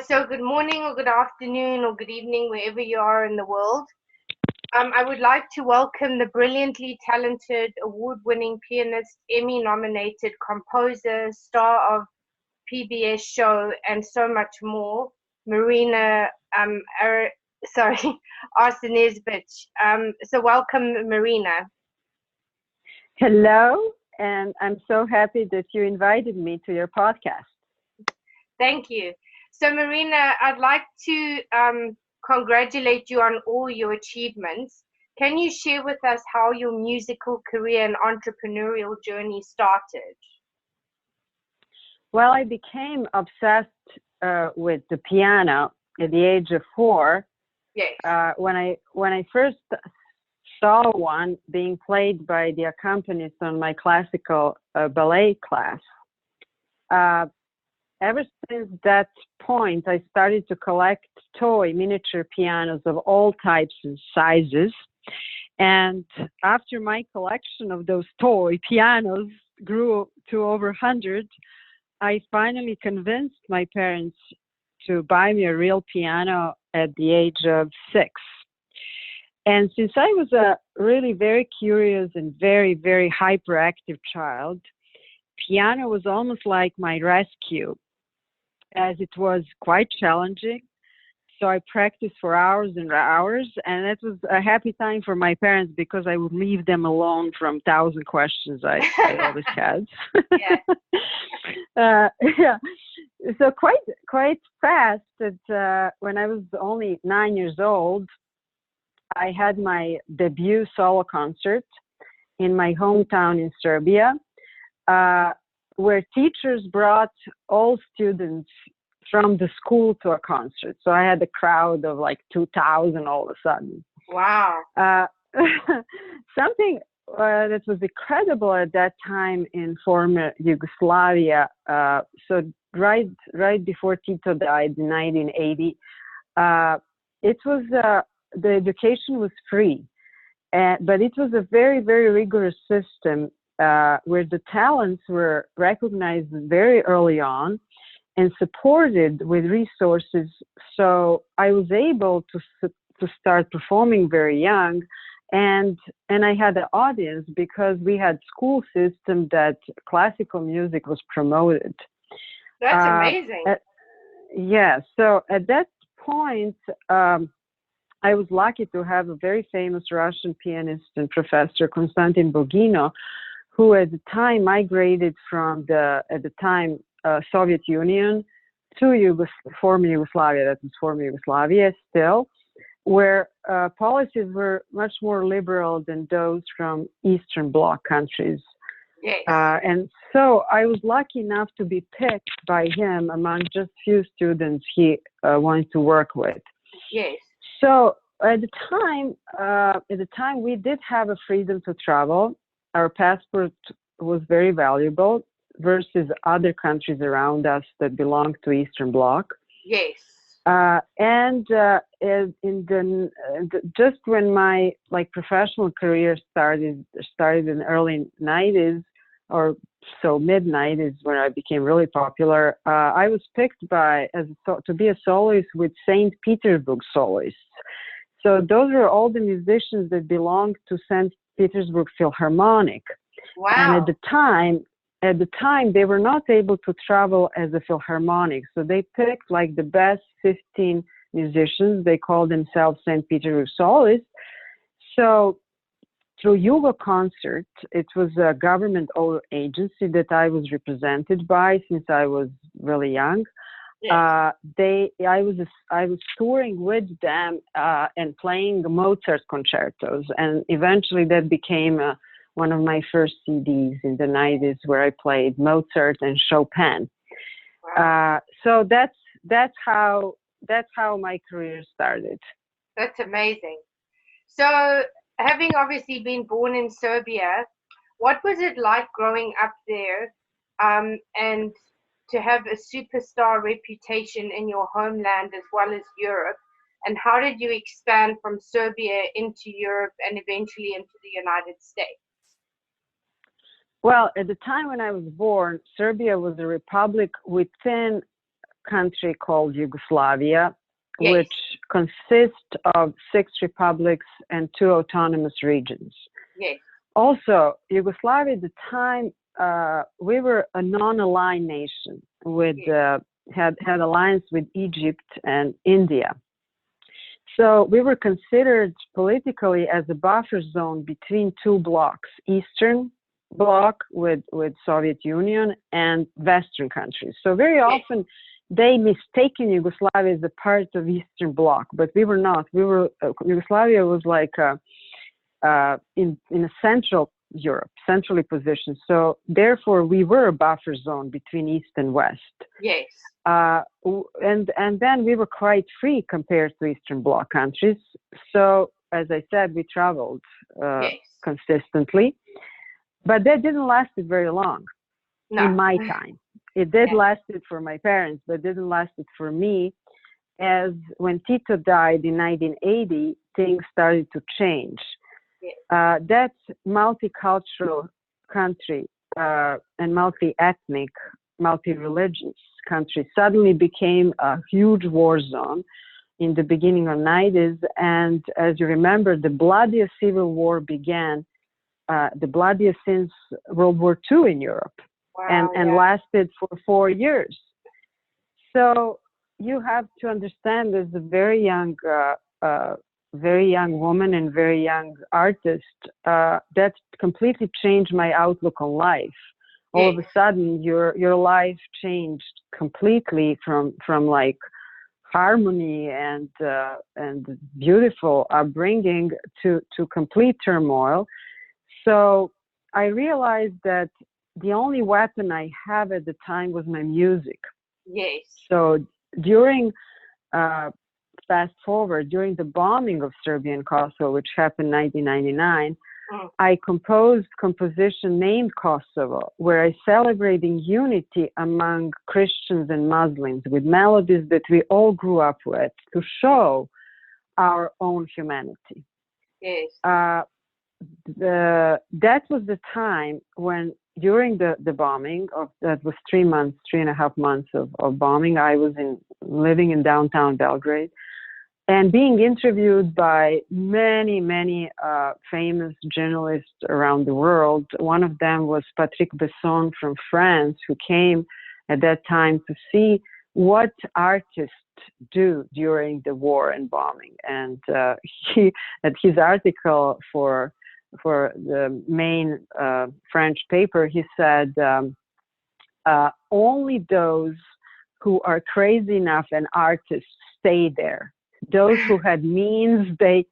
So good morning or good afternoon or good evening, wherever you are in the world. I would like to welcome the brilliantly talented, award-winning pianist, Emmy-nominated composer, star of PBS show, and so much more, Marina, sorry, Arsenijevic. So welcome, Marina. Hello, and I'm so happy that you invited me to your podcast. Thank you. So, Marina, I'd like to congratulate you on all your achievements. Can you share with us how your musical career and entrepreneurial journey started? Well, I became obsessed with the piano at the age of 4 Yes. when I first saw one being played by the accompanist on my classical ballet class. Uh, Ever since that point, I started to collect toy miniature pianos of all types and sizes. And after my collection of those toy pianos grew to over 100, I finally convinced my parents to buy me a real piano at the age of 6. And since I was a really very curious and very, very hyperactive child, piano was almost like my rescue, as it was quite challenging. So I practiced for hours and hours, and it was a happy time for my parents because I would leave them alone from 1,000 questions I always had. Yeah. Yeah. So quite fast that when I was only 9 years old, I had my debut solo concert in my hometown in Serbia, uh, where teachers brought all students from the school to a concert. So I had a crowd of like 2,000 all of a sudden. Wow. Something that was incredible at that time in former Yugoslavia. So right before Tito died in 1980, it was the education was free, but it was a very, very rigorous system where the talents were recognized very early on and supported with resources. So I was able to start performing very young, and I had an audience because we had school system that classical music was promoted. That's amazing. Yeah. So at that point, I was lucky to have a very famous Russian pianist and professor, Konstantin Bogino, who at the time migrated from at the time, Soviet Union to former Yugoslavia, that was former Yugoslavia still, where policies were much more liberal than those from Eastern Bloc countries. Yes. And so I was lucky enough to be picked by him among just few students he wanted to work with. Yes. So at the time we did have a freedom to travel. Our passport was very valuable versus other countries around us that belong to Eastern Bloc. Yes. Just when my professional career started in the early 90s, or so mid 90s, when I became really popular, I was picked to be a soloist with St. Petersburg soloists. So those were all the musicians that belonged to St. Petersburg Philharmonic. Wow. And at the time, they were not able to travel as a philharmonic. So they picked like the best 15 musicians. They called themselves St. Petersburg soloists. So through Yugo Concert, it was a government-owned agency that I was represented by since I was really young. Yes. I was touring with them and playing Mozart concertos, and eventually that became one of my first CDs in the 90s, where I played Mozart and Chopin. Wow. So that's how my career started. That's amazing. So, having obviously been born in Serbia, what was it like growing up there, and to have a superstar reputation in your homeland as well as Europe? And how did you expand from Serbia into Europe and eventually into the United States? Well, at the time when I was born, Serbia was a republic within country called Yugoslavia, Yes. which consists of 6 republics and 2 autonomous regions. Yes. Also, Yugoslavia at the time, we were a non-aligned nation with had alliance with Egypt and India. So we were considered politically as a buffer zone between 2 blocks: Eastern bloc with Soviet Union and Western countries. So very often they mistaken Yugoslavia as a part of Eastern bloc, but we were not. We were Yugoslavia was like in a central Europe, centrally positioned. So therefore, we were a buffer zone between East and West. Yes. And then we were quite free compared to Eastern Bloc countries. So as I said, we traveled consistently, but that didn't last it very long in my time. It did last it for my parents, but didn't last it for me. As when Tito died in 1980, things started to change. That multicultural country and multi-ethnic, multi-religious country suddenly became a huge war zone in the beginning of 90s. And as you remember, the bloodiest civil war began, the bloodiest since World War II in Europe, and lasted for 4 years. So you have to understand, as a very young woman and very young artist, that completely changed my outlook on life. All of a sudden, your life changed completely from like harmony and beautiful upbringing to complete turmoil. So I realized that the only weapon I have at the time was my music. Yes. So during fast forward, during the bombing of Serbia and Kosovo, which happened in 1999, I composed composition named Kosovo, where I celebrating unity among Christians and Muslims with melodies that we all grew up with to show our own humanity. Yes. That was the time when, during the bombing that was 3.5 months of bombing, I was living in downtown Belgrade and being interviewed by many famous journalists around the world. One of them was Patrick Besson from France, who came at that time to see what artists do during the war and bombing. And he, at his article for the main French paper, he said, only those who are crazy enough and artists stay there. Those who had means, they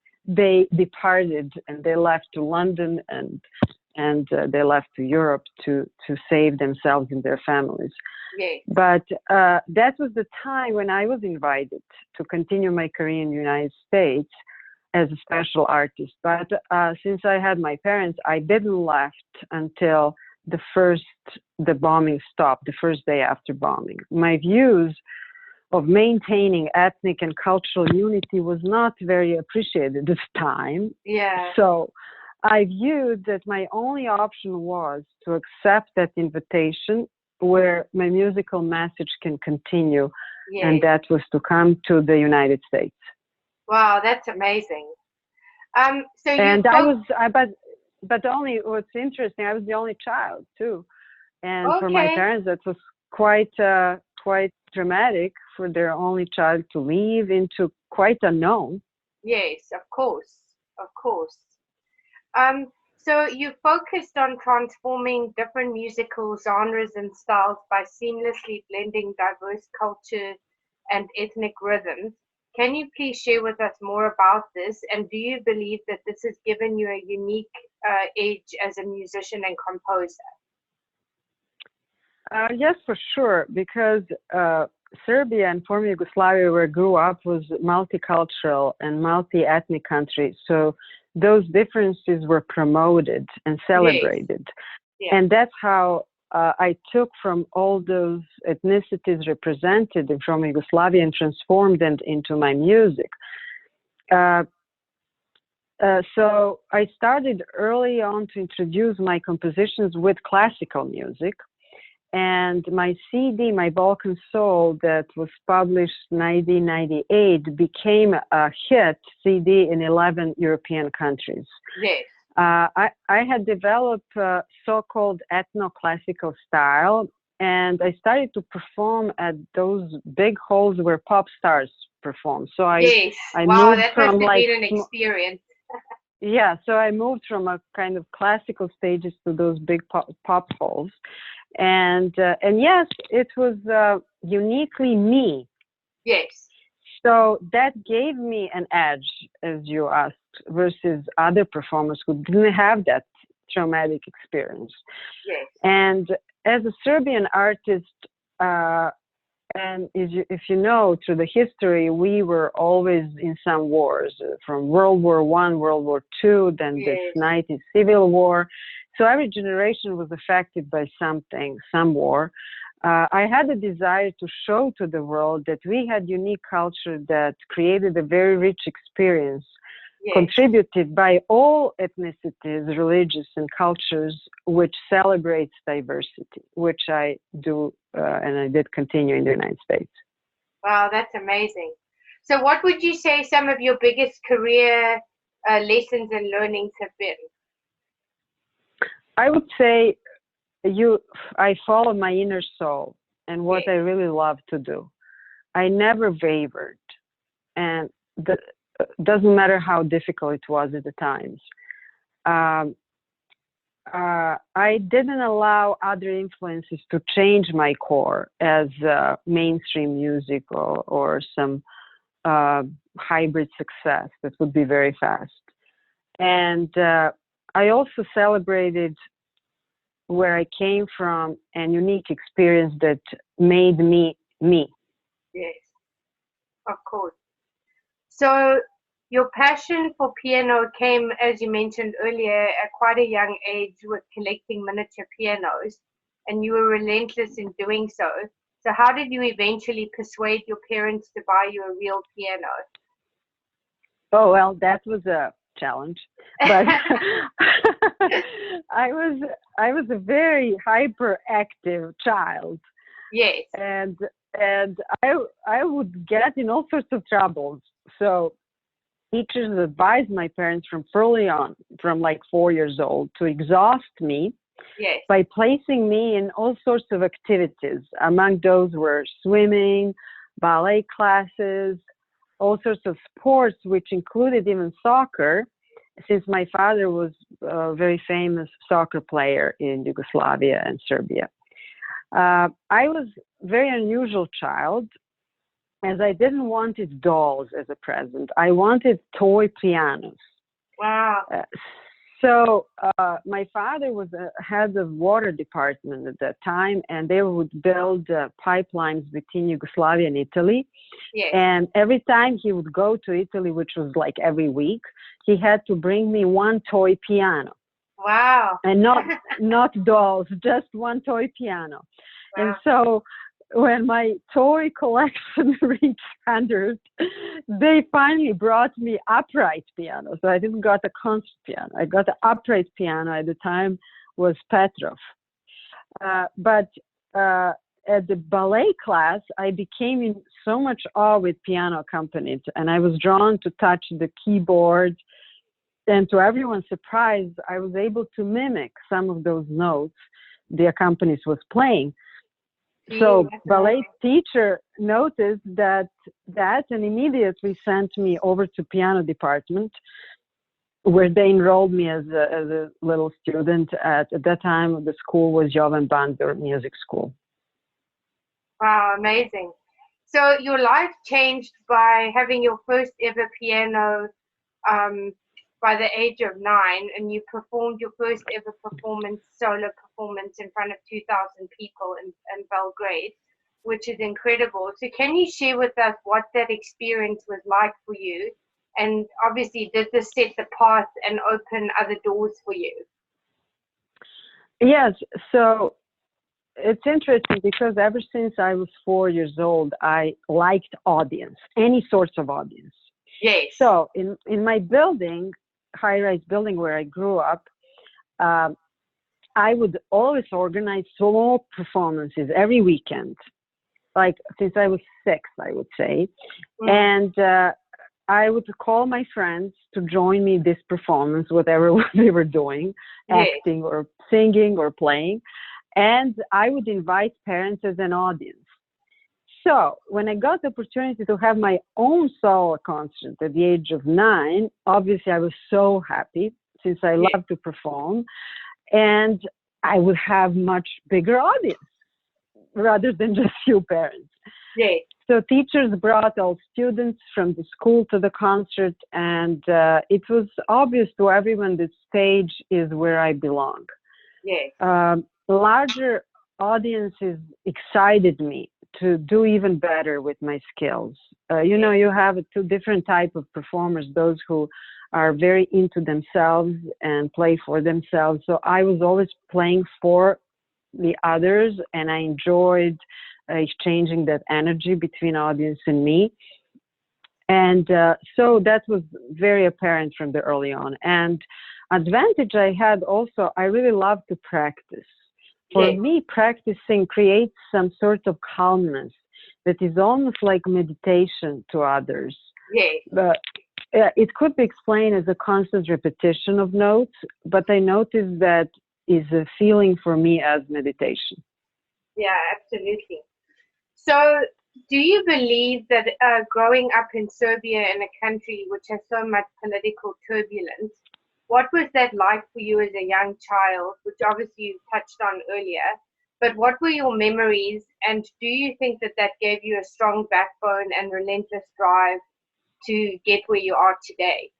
departed and they left to London and they left to Europe to save themselves and their families. Yes. But that was the time when I was invited to continue my career in the United States as a special artist. But since I had my parents, I didn't left until the bombing stopped, the first day after bombing. My views of maintaining ethnic and cultural unity was not very appreciated at the time. Yeah. So I viewed that my only option was to accept that invitation where my musical message can continue. Yes. And that was to come to the United States. Wow, that's amazing. But only what's interesting, I was the only child too. And for my parents, that was quite dramatic for their only child to leave into quite unknown. Yes, of course. So you focused on transforming different musical genres and styles by seamlessly blending diverse culture and ethnic rhythms. Can you please share with us more about this? And do you believe that this has given you a unique edge as a musician and composer? Yes, for sure, because Serbia and former Yugoslavia, where I grew up, was multicultural and multi-ethnic country. So those differences were promoted and celebrated. Yes. Yeah. And that's how I took from all those ethnicities represented from Yugoslavia and transformed them into my music. So I started early on to introduce my compositions with classical music. and my CD, my Balkan Soul, that was published 1998, became a hit CD in 11 European countries. Yes. I had developed so-called ethno-classical style, and I started to perform at those big halls where pop stars perform. So Yes. I Wow, moved that from must have like been an experience. yeah, so I moved from a kind of classical stages to those big pop halls, and yes, it was uniquely me. Yes. So that gave me an edge, as you asked, versus other performers who didn't have that traumatic experience. Yes. And as a Serbian artist, and if you know through the history, we were always in some wars, from World War I, World War II, then this Yes. 90s Civil War. So every generation was affected by something, some war. I had a desire to show to the world that we had unique culture that created a very rich experience, Yes. contributed by all ethnicities, religions, and cultures, which celebrates diversity, which I do, and I did continue in the United States. Wow, that's amazing. So, what would you say some of your biggest career lessons and learnings have been? I would say I follow my inner soul and what Yes. I really love to do. I never wavered, and doesn't matter how difficult it was at the times. I didn't allow other influences to change my core as mainstream music or some hybrid success that would be very fast. And I also celebrated where I came from and unique experience that made me me. Yes, of course. So, your passion for piano came, as you mentioned earlier, at quite a young age with collecting miniature pianos, and you were relentless in doing so. So, how did you eventually persuade your parents to buy you a real piano? Oh well, that was a challenge, but I was a very hyperactive child, Yes, and I would get in all sorts of troubles. So teachers advised my parents from early on, from like 4 years old, to exhaust me yes, by placing me in all sorts of activities. Among those were swimming, ballet classes, all sorts of sports, which included even soccer, since my father was a very famous soccer player in Yugoslavia and Serbia. I was a very unusual child, as I didn't want dolls as a present. I wanted toy pianos. wow, So my father was head of water department at that time, and they would build pipelines between Yugoslavia and Italy. yes, And every time he would go to Italy, which was like every week, he had to bring me one toy piano, wow, and not dolls, just one toy piano. And wow, so when my toy collection reached 100, they finally brought me upright piano. So I didn't got a concert piano. I got an upright piano. At the time was Petrov. But at the ballet class, I became in so much awe with piano accompaniment, and I was drawn to touch the keyboard. And to everyone's surprise, I was able to mimic some of those notes the accompanist was playing. So ballet teacher noticed that and immediately sent me over to piano department, where they enrolled me as a little student. At that time, the school was Jovan Banzer Music School. Wow, amazing. So your life changed by having your first ever piano um, by the age of 9, and you performed your first ever solo performance in front of 2,000 people in Belgrade, which is incredible. So can you share with us what that experience was like for you? And obviously, did this set the path and open other doors for you? Yes. So it's interesting because ever since I was 4 years old, I liked audience, any sorts of audience. Yes. So in my building, high-rise building where I grew up, I would always organize small performances every weekend, like since I was 6, I would say. And I would call my friends to join me in this performance, whatever they were doing, acting or singing or playing. And I would invite parents as an audience. So when I got the opportunity to have my own solo concert at the age of 9, obviously I was so happy since I love to perform. And I would have much bigger audience rather than just few parents. So teachers brought all students from the school to the concert, and it was obvious to everyone that stage is where I belong. Larger audiences excited me to do even better with my skills. You know, you have two different type of performers, those who are very into themselves and play for themselves. So I was always playing for the others, and I enjoyed exchanging that energy between audience and me. And so that was very apparent from the early on. And advantage I had also, I really love to practice. For me, practicing creates some sort of calmness that is almost like meditation to others. But it could be explained as a constant repetition of notes, but I noticed that is a feeling for me as meditation. Yeah, absolutely. So do you believe that growing up in Serbia, in a country which has so much political turbulence, what was that like for you as a young child, which obviously you touched on earlier, but what were your memories, and do you think that that gave you a strong backbone and relentless drive to get where you are today?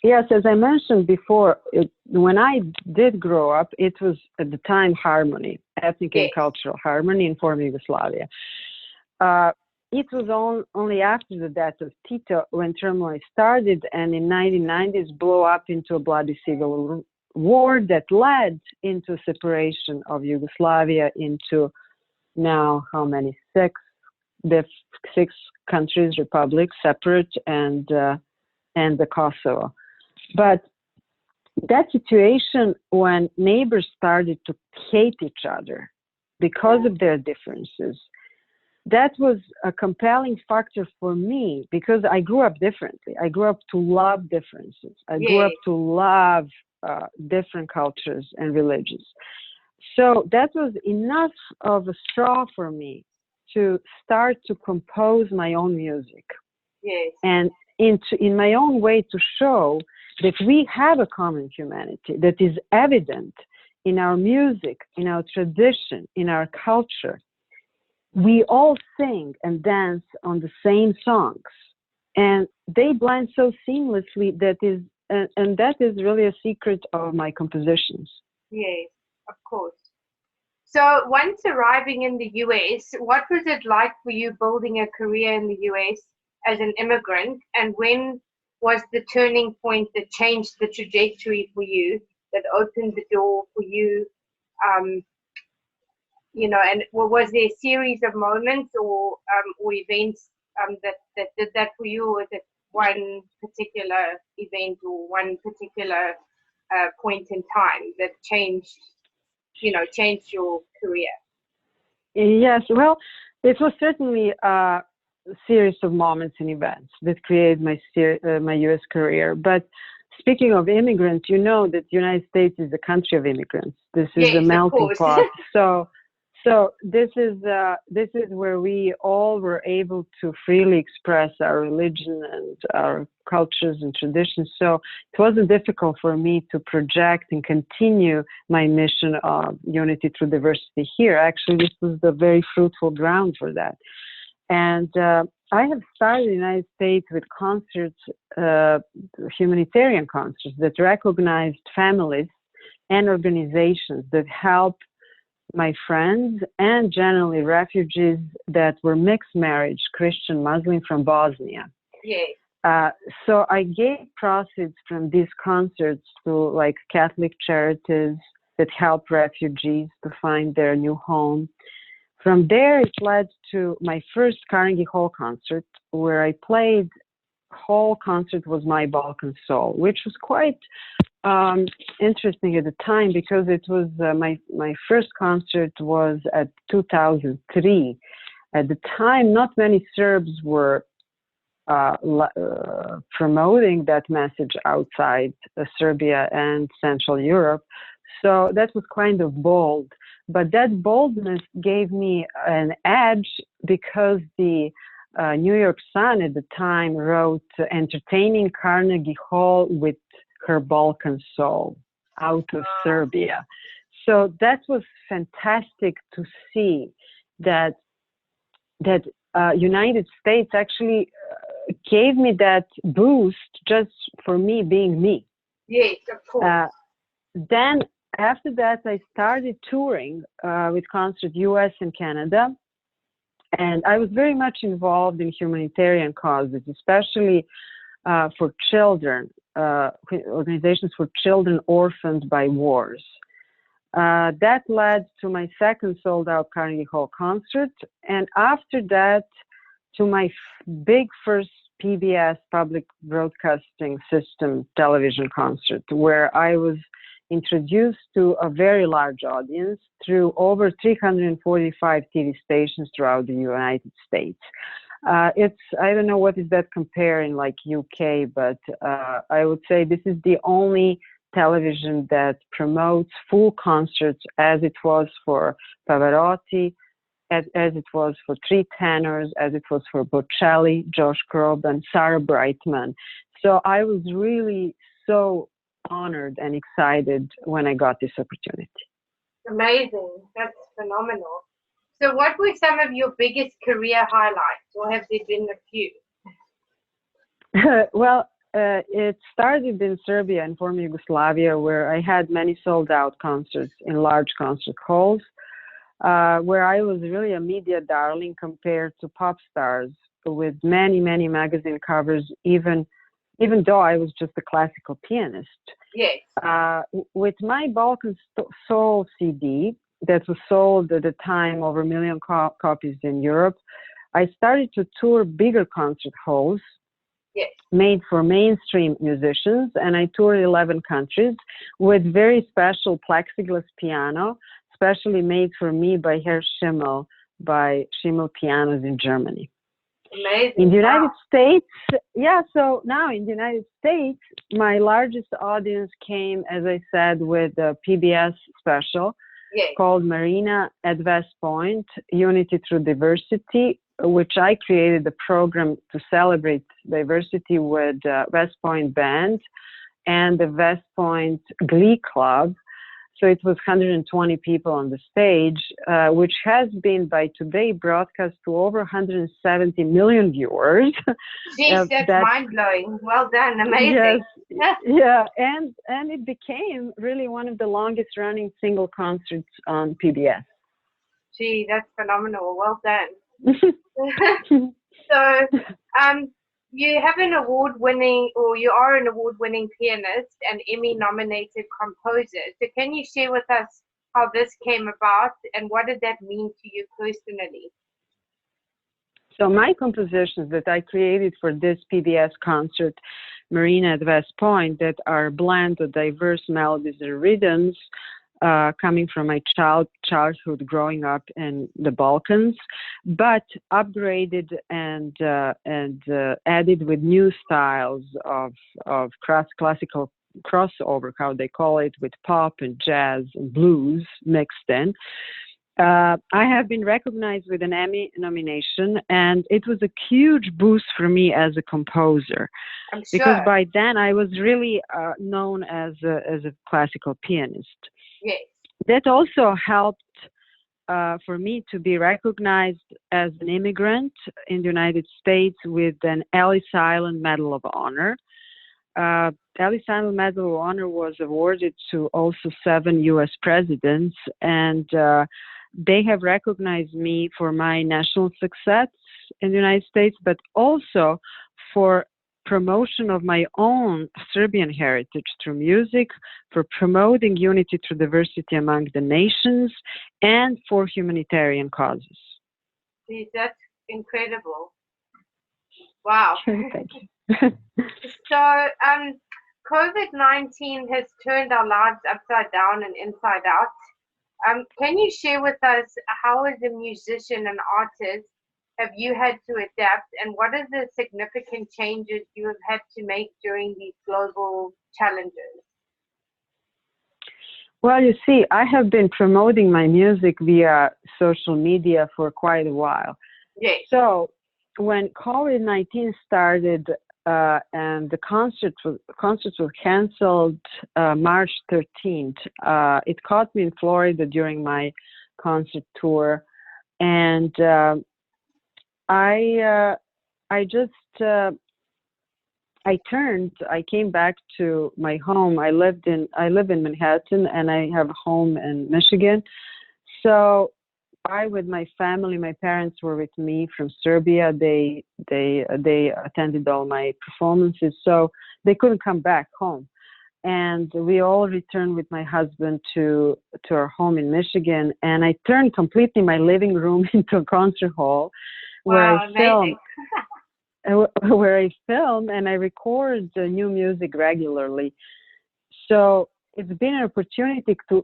Yes, as I mentioned before, when I did grow up, it was at the time harmony, ethnic and cultural harmony in former Yugoslavia. It was only after the death of Tito when turmoil started, and in 1990s blew up into a bloody civil war that led into separation of Yugoslavia into now how many? 6? The 6 countries, republics, separate, and the Kosovo. But that situation when neighbors started to hate each other because of their differences, that was a compelling factor for me because I grew up differently. I grew up to love differences. I grew up to love different cultures and religions. So that was enough of a straw for me to start to compose my own music. And in my own way to show that we have a common humanity that is evident in our music, in our tradition, in our culture. We all sing and dance on the same songs, and they blend so seamlessly that is really a secret of my compositions. Yes, of course. So once arriving in the US, what was it like for you building a career in the US as an immigrant, and when was the turning point that changed the trajectory for you, that opened the door for you? You know, and was there a series of moments or events that did that for you, or was it one particular event or one particular point in time that changed your career? Yes, well, it was certainly a series of moments and events that created my U.S. career. But speaking of immigrants, you know that the United States is a country of immigrants. This is a melting pot. So this is where we all were able to freely express our religion and our cultures and traditions. So it wasn't difficult for me to project and continue my mission of unity through diversity here. Actually, this was the very fruitful ground for that. And I have started in the United States with concerts, humanitarian concerts that recognized families and organizations that help my friends and generally refugees that were mixed marriage, Christian, Muslim from Bosnia. So I gave proceeds from these concerts to like Catholic charities that help refugees to find their new home. From there, it led to my first Carnegie Hall concert, where I played whole concert was My Balkan Soul, which was quite interesting at the time because it was my first concert was at 2003. At the time, not many Serbs were promoting that message outside Serbia and Central Europe. So that was kind of bold. But that boldness gave me an edge because the New York Sun at the time wrote entertaining Carnegie Hall with her Balkan soul out of Serbia. So that was fantastic to see that United States actually gave me that boost just for me being me. Yes, of course. Then after that, I started touring with Concert US and Canada. And I was very much involved in humanitarian causes, especially for children, organizations for children orphaned by wars. That led to my second sold-out Carnegie Hall concert. And after that, to my big first PBS, Public Broadcasting System television concert, where I was introduced to a very large audience through over 345 TV stations throughout the United States. I don't know what is that comparing like UK, but I would say this is the only television that promotes full concerts as it was for Pavarotti, as it was for Three Tenors, as it was for Bocelli, Josh Groban, Sarah Brightman. So I was really so honored and excited when I got this opportunity. Amazing. That's phenomenal. So what were some of your biggest career highlights, or have there been a few? Well, it started in Serbia and former Yugoslavia, where I had many sold-out concerts in large concert halls, where I was really a media darling compared to pop stars with many, many magazine covers, even though I was just a classical pianist. Yes. With my Balkan Soul CD that was sold at the time over 1 million copies in Europe, I started to tour bigger concert halls. Yes. Made for mainstream musicians, and I toured 11 countries with very special plexiglass piano, specially made for me by Herr Schimmel, by Schimmel Pianos in Germany. Amazing. In the United States, so now in the United States, my largest audience came, as I said, with a PBS special called Marina at West Point, Unity Through Diversity, which I created a program to celebrate diversity with West Point Band and the West Point Glee Club. So it was 120 people on the stage, which has been by today broadcast to over 170 million viewers. Jeez, that's mind-blowing. Well done. Amazing. Yes, yeah, and it became really one of the longest running single concerts on PBS. Gee, that's phenomenal. Well done. So, you have an award-winning, or you are an award-winning pianist and Emmy-nominated composer. So can you share with us how this came about and what did that mean to you personally? So my compositions that I created for this PBS concert, Marina at West Point, that are a blend of diverse melodies and rhythms, coming from my childhood growing up in the Balkans, but upgraded and added with new styles of classical crossover, how they call it, with pop and jazz and blues mixed in. I have been recognized with an Emmy nomination, and it was a huge boost for me as a composer. I'm sure. Because by then I was really known as a classical pianist. Yes. That also helped for me to be recognized as an immigrant in the United States with an Ellis Island Medal of Honor. Ellis Island Medal of Honor was awarded to also 7 U.S. presidents, and they have recognized me for my national success in the United States, but also for promotion of my own Serbian heritage through music, for promoting unity through diversity among the nations, and for humanitarian causes. Geez, that's incredible. Wow. Thank you. So, COVID-19 has turned our lives upside down and inside out. Can you share with us how, as a musician and artist, have you had to adapt, and what are the significant changes you have had to make during these global challenges? Well, you see, I have been promoting my music via social media for quite a while. Yes. So when COVID-19 started and the concerts were canceled March 13th, it caught me in Florida during my concert tour, and I came back to my home. I live in Manhattan, and I have a home in Michigan. So I, with my family, my parents were with me from Serbia. They attended all my performances, so they couldn't come back home. And we all returned with my husband to our home in Michigan. And I turned completely my living room into a concert hall where Wow, amazing. where I film and I record new music regularly. So it's been an opportunity to,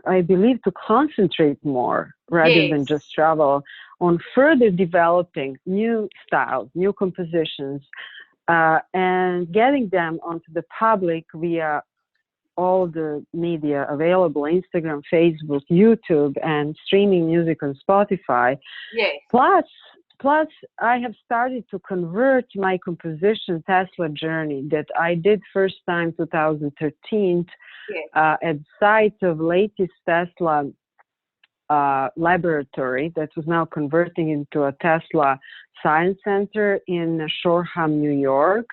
I believe, to concentrate more rather than Yes. just travel on further developing new styles, new compositions, and getting them onto the public via all the media available, Instagram, Facebook, YouTube, and streaming music on Spotify. Yes. Plus, I have started to convert my composition Tesla Journey that I did first time 2013 Yes. at the site of latest Tesla laboratory that was now converting into a Tesla Science Center in Shoreham, New York.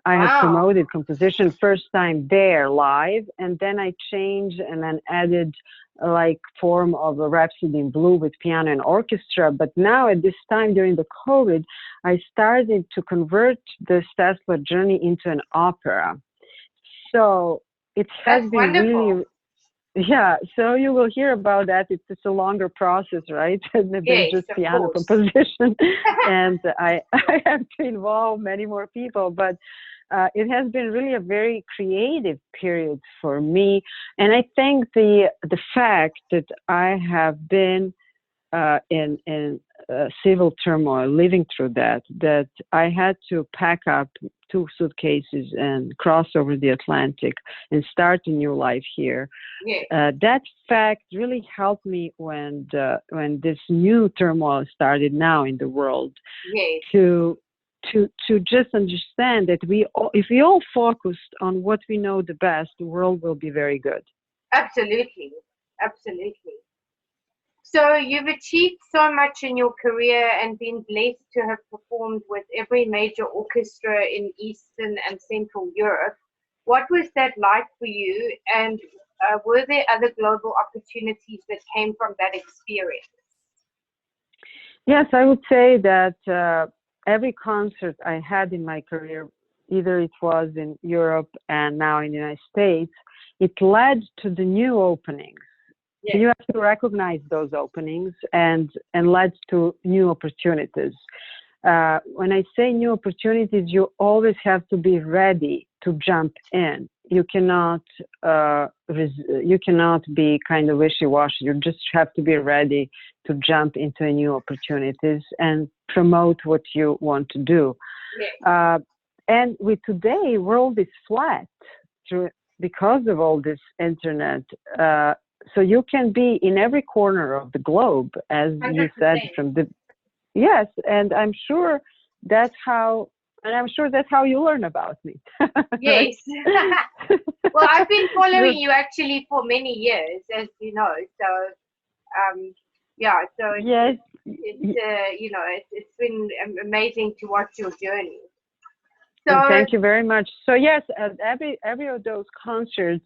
I have promoted composition first time there live, and then I changed and then added like form of a Rhapsody in Blue with piano and orchestra. But now at this time during the COVID, I started to convert this Tesla Journey into an opera. So it has That's been wonderful. really, yeah. So you will hear about that. It's a longer process, right, than Yes, just of piano course. composition. And I have to involve many more people, but it has been really a very creative period for me. And I think the fact that I have been in civil turmoil, living through that I had to pack up 2 suitcases and cross over the Atlantic and start a new life here. Yes. That fact really helped me when this new turmoil started now in the world. Yes. To just understand that if we all focused on what we know the best, the world will be very good. Absolutely. Absolutely. So you've achieved so much in your career and been blessed to have performed with every major orchestra in Eastern and Central Europe. What was that like for you? And were there other global opportunities that came from that experience? Yes, I would say that every concert I had in my career, either it was in Europe and now in the United States, it led to the new openings. Yes. You have to recognize those openings and led to new opportunities. When I say new opportunities, you always have to be ready to jump in. You cannot be kind of wishy-washy. You just have to be ready to jump into new opportunities and promote what you want to do. Yes. And with today, world is flat because of all this internet. So you can be in every corner of the globe, as 100%. you said, yes, and I'm sure that's how you learn about me. Yes. Well, I've been following you actually for many years, as you know. So, yeah. So yes, it's been amazing to watch your journey. So thank you very much. So yes, at every of those concerts,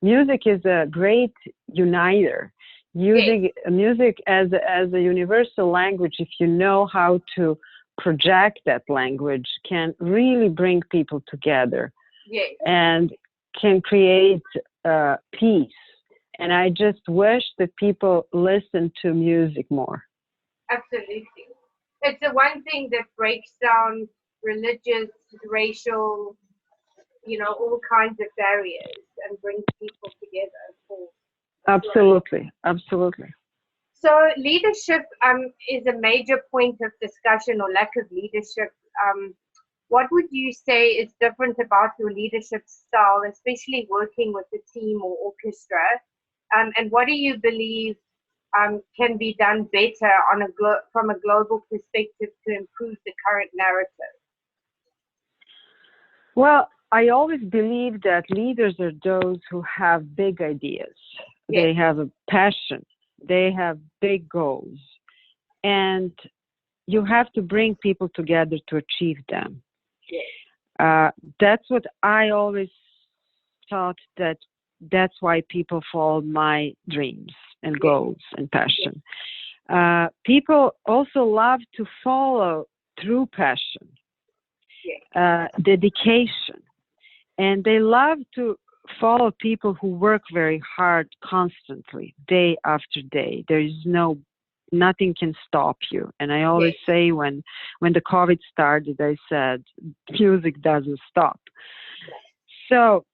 music is a great uniter. Using music as a universal language, if you know how to project that language, can really bring people together. Yes. And can create peace. And I just wish that people listen to music more. Absolutely. It's the one thing that breaks down religious, racial, all kinds of barriers and brings people together. Absolutely, absolutely. So leadership is a major point of discussion, or lack of leadership. What would you say is different about your leadership style, especially working with a team or orchestra? And what do you believe can be done better from a global perspective to improve the current narrative? Well, I always believe that leaders are those who have big ideas. Yes. They have a passion. They have big goals. And you have to bring people together to achieve them. Yes. That's what I always thought, that's why people follow my dreams and goals and passion. People also love to follow through passion, dedication, and they love to follow people who work very hard constantly, day after day. There is nothing can stop you. And I always say when the COVID started, I said, music doesn't stop. So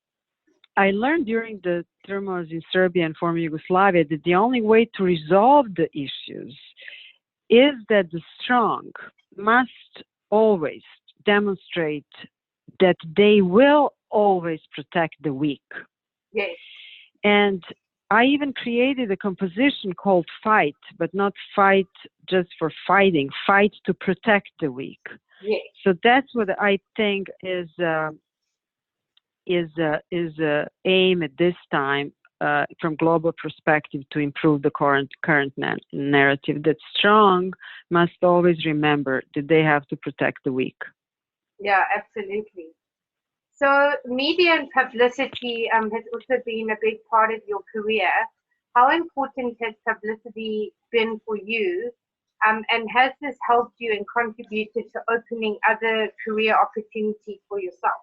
I learned during the turmoil in Serbia and former Yugoslavia that the only way to resolve the issues is that the strong must always demonstrate that they will always protect the weak. Yes. And I even created a composition called Fight, but not fight just for fighting, fight to protect the weak. Yes. So that's what I think is aim at this time from global perspective to improve the current narrative, that strong must always remember that they have to protect the weak. Yeah, absolutely. So media and publicity has also been a big part of your career. How important has publicity been for you? And has this helped you and contributed to opening other career opportunities for yourself?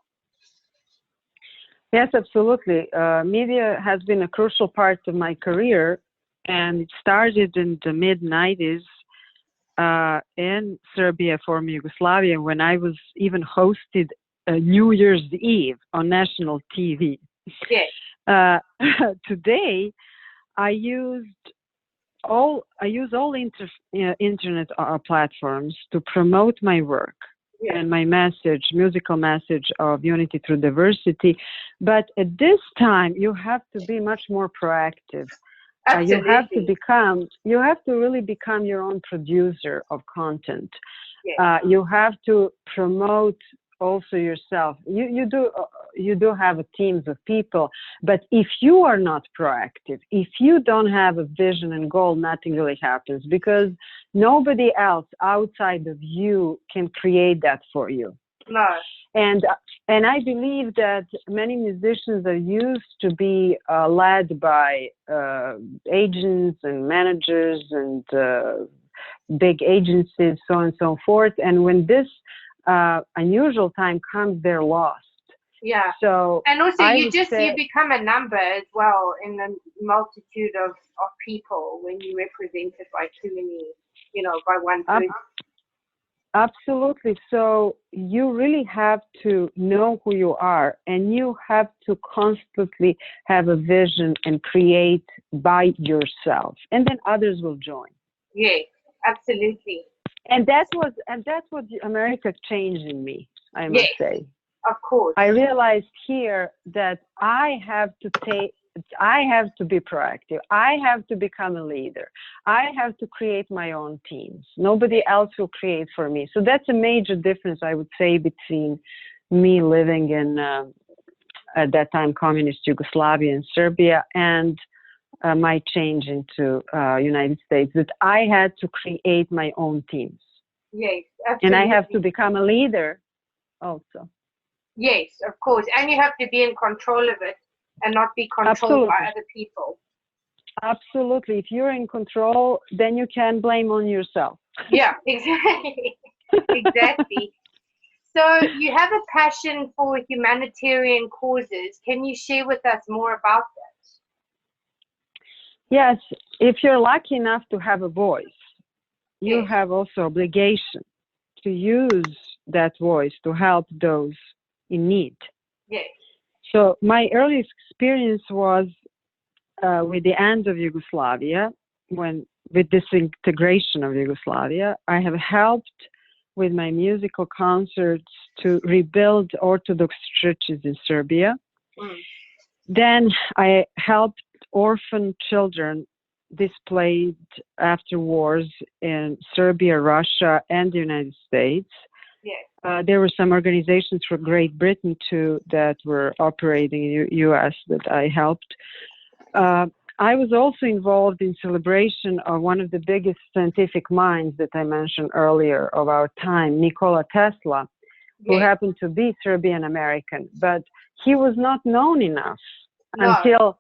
Yes, absolutely. Media has been a crucial part of my career, and it started in the mid-90s in Serbia, former Yugoslavia, when I was even hosted New Year's Eve on national TV. Yes. Today, I use all internet platforms to promote my work. Yes. And my musical message of unity through diversity. But at this time, you have to be much more proactive. You have to really become your own producer of content. Yes. You have to promote also yourself. You do have teams of people, but if you are not proactive, if you don't have a vision and goal, nothing really happens, because nobody else outside of you can create that for you. No. And I believe that many musicians are used to be led by agents and managers and big agencies, so on and so forth. And when this unusual time comes, they're lost. Yeah. So, and also you become a number as well in the multitude of people when you're represented by too many, by one person. Absolutely. So you really have to know who you are, and you have to constantly have a vision and create by yourself, and then others will join. Yes, absolutely. And that's what America changed in me, I must say. Of course. I realized here that I have to be proactive. I have to become a leader. I have to create my own teams. Nobody else will create for me. So that's a major difference, I would say, between me living in, at that time, communist Yugoslavia and Serbia, and my change into United States, that I had to create my own teams. Yes, absolutely. And I have to become a leader also. Yes, of course. And you have to be in control of it and not be controlled by other people. Absolutely. If you're in control, then you can blame on yourself. Yeah, exactly. Exactly. So you have a passion for humanitarian causes. Can you share with us more about that? Yes. If you're lucky enough to have a voice, you have also obligation to use that voice to help those in need. Yes. So my earliest experience was with the end of Yugoslavia, when with disintegration of Yugoslavia. I have helped with my musical concerts to rebuild Orthodox churches in Serbia. Mm. Then I helped orphan children displaced after wars in Serbia, Russia, and the United States. Yes. There were some organizations from Great Britain too that were operating in the U.S. that I helped. I was also involved in celebration of one of the biggest scientific minds that I mentioned earlier of our time, Nikola Tesla, who happened to be Serbian American, but he was not known enough until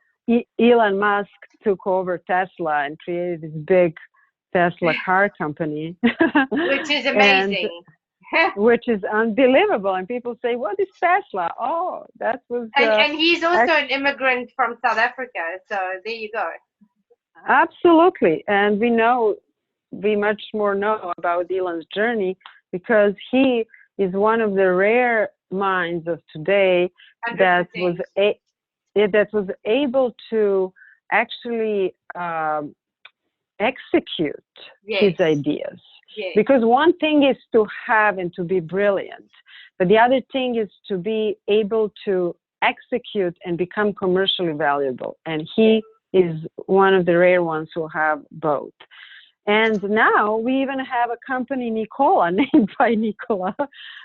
Elon Musk took over Tesla and created this big Tesla car company. Which is amazing. Which is unbelievable. And people say, what is Tesla? Oh, that was... and he's also an immigrant from South Africa. So there you go. Absolutely. And we much more know about Elon's journey because he is one of the rare minds of today 100%. that was able to actually execute his ideas. Yes. Because one thing is to have and to be brilliant, but the other thing is to be able to execute and become commercially valuable. And he is one of the rare ones who have both. And now we even have a company, Nikola, named by Nikola,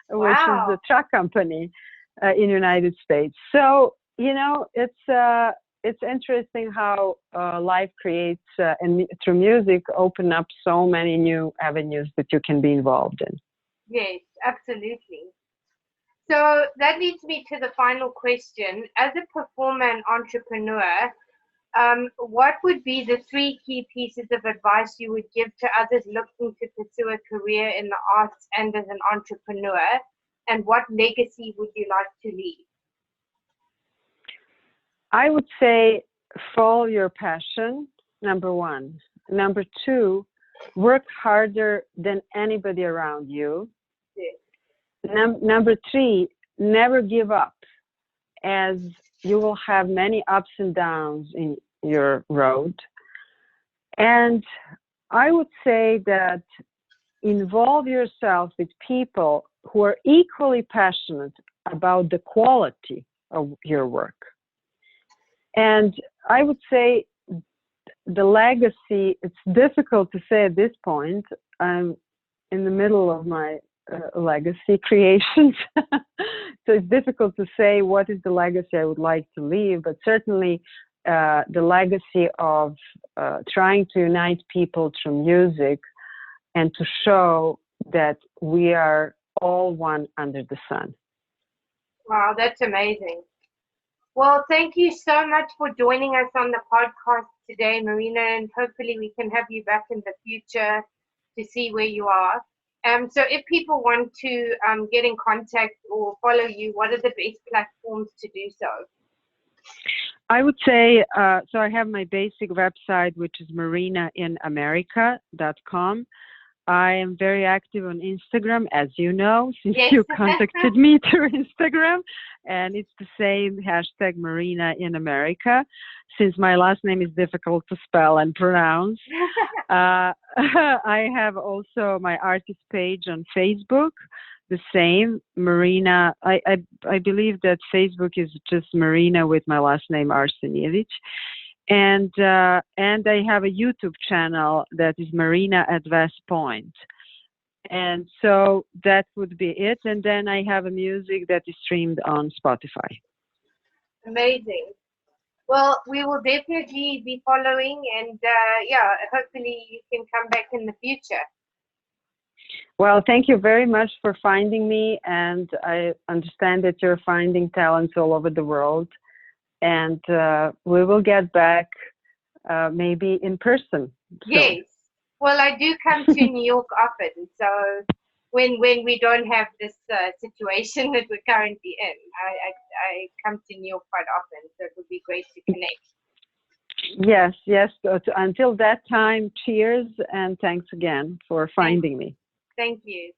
which is the truck company in the United States. So, it's interesting how life creates and through music open up so many new avenues that you can be involved in. Yes, absolutely. So that leads me to the final question. As a performer and entrepreneur, what would be the 3 key pieces of advice you would give to others looking to pursue a career in the arts and as an entrepreneur? And what legacy would you like to leave? I would say follow your passion, number 1. Number 2, work harder than anybody around you. Yes. Number 3, never give up, as you will have many ups and downs in your road. And I would say that involve yourself with people who are equally passionate about the quality of your work. And I would say the legacy, it's difficult to say at this point. I'm in the middle of my legacy creations. So it's difficult to say what is the legacy I would like to leave, but certainly the legacy of trying to unite people through music and to show that we are all one under the sun. Wow, that's amazing. Well, thank you so much for joining us on the podcast today, Marina, and hopefully we can have you back in the future to see where you are. So if people want to get in contact or follow you, what are the best platforms to do so? I would say, so I have my basic website, which is marinainamerica.com. I am very active on Instagram, as you know, since you contacted me through Instagram. And it's the same hashtag Marina in America, since my last name is difficult to spell and pronounce. I have also my artist page on Facebook, the same, Marina. I believe that Facebook is just Marina with my last name, Arsenijevic. And I have a YouTube channel that is Marina at West Point. And so that would be it. And then I have a music that is streamed on Spotify. Amazing. Well, we will definitely be following, and hopefully you can come back in the future. Well, thank you very much for finding me. And I understand that you're finding talents all over the world. And we will get back maybe in person. Yes. Well, I do come to New York often. So when we don't have this situation that we're currently in, I come to New York quite often. So it would be great to connect. Yes. Until that time, cheers and thanks again for finding me. Thank you.